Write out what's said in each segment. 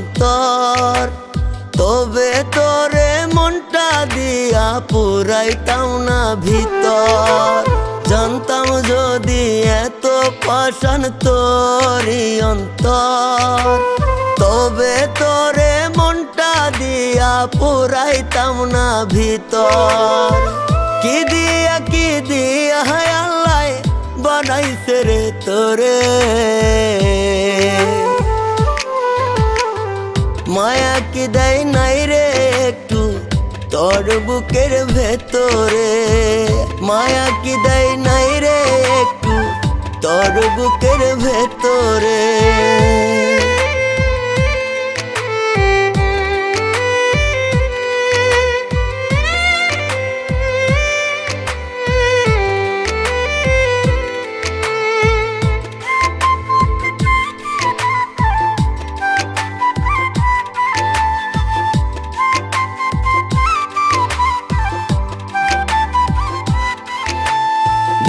অন্তর। তবে তোরে মনটা দিয়া পুরাইতাম না ভিতর। জানতাম যদি এত পাষাণ তোরই অন্তর, তবে তোরে মনটা দিয়া পুরাইতাম না ভিতর। কি দিয়া হায় আল্লাহ বানাইছে রে তোরে। মায়া কি দেয় নাই রে একটু তোর বুকের ভেতরে। মায়া কি দেয় নাই রে একটু তোর বুকের ভেতরে।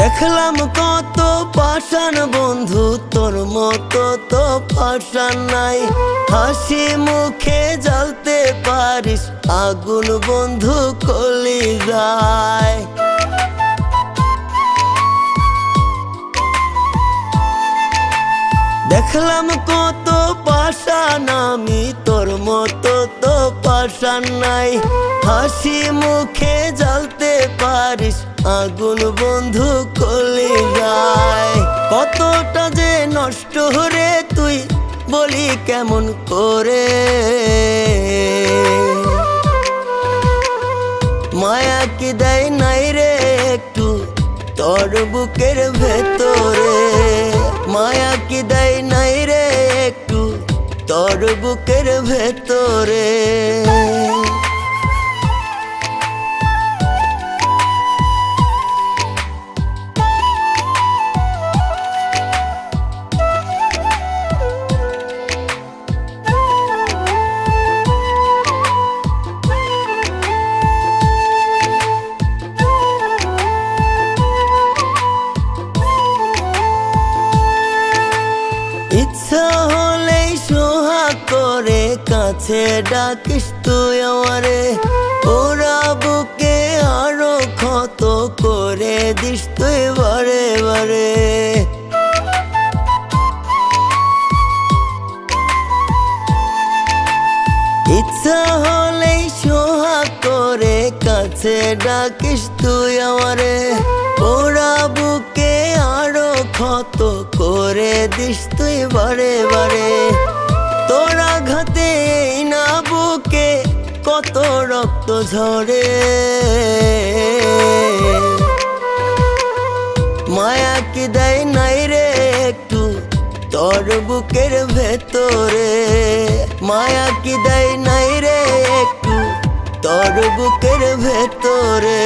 দেখলাম কত পাষাণ বন্ধু, তোর মতো তো পাষাণ নাই। হাসি মুখে জ্বালতে পারিস আগুন বন্ধু কলিজায়। দেখলাম কত পাষাণ আমি, তোর মতো তো পাষাণ নাই। হাসি মুখে জ্বালতে পারিস আগুন বন্ধু কলিজায়। কতটা যে নষ্ট রে তুই বলি কেমন করে। মায়া কি দেয় নাই রে একটু তোর বুকের ভেতরে। মায়া কি দেয় নাই রে একটু তোর বুকের ভেতরে। ইচ্ছা হলেই সোহাগ করে কাছে ডাকিস তুই আমারে। ওরা বুকে আরো ক্ষত করে দিস তুই বারে বারে। ইচ্ছা হলেই সোহাগ করে কাছে ডাকিস তুই আমারে। ওরা বুকে আরো ক্ষত করে দিস তুই বারে বারে। তোরা ঘাতে না বুকে কত রক্ত ঝরে। মায়া কি দেয় নাই রে একটু তোর বুকের ভেতরে। মায়া কি দেয় নাই রে একটু তোর বুকের ভেতরে।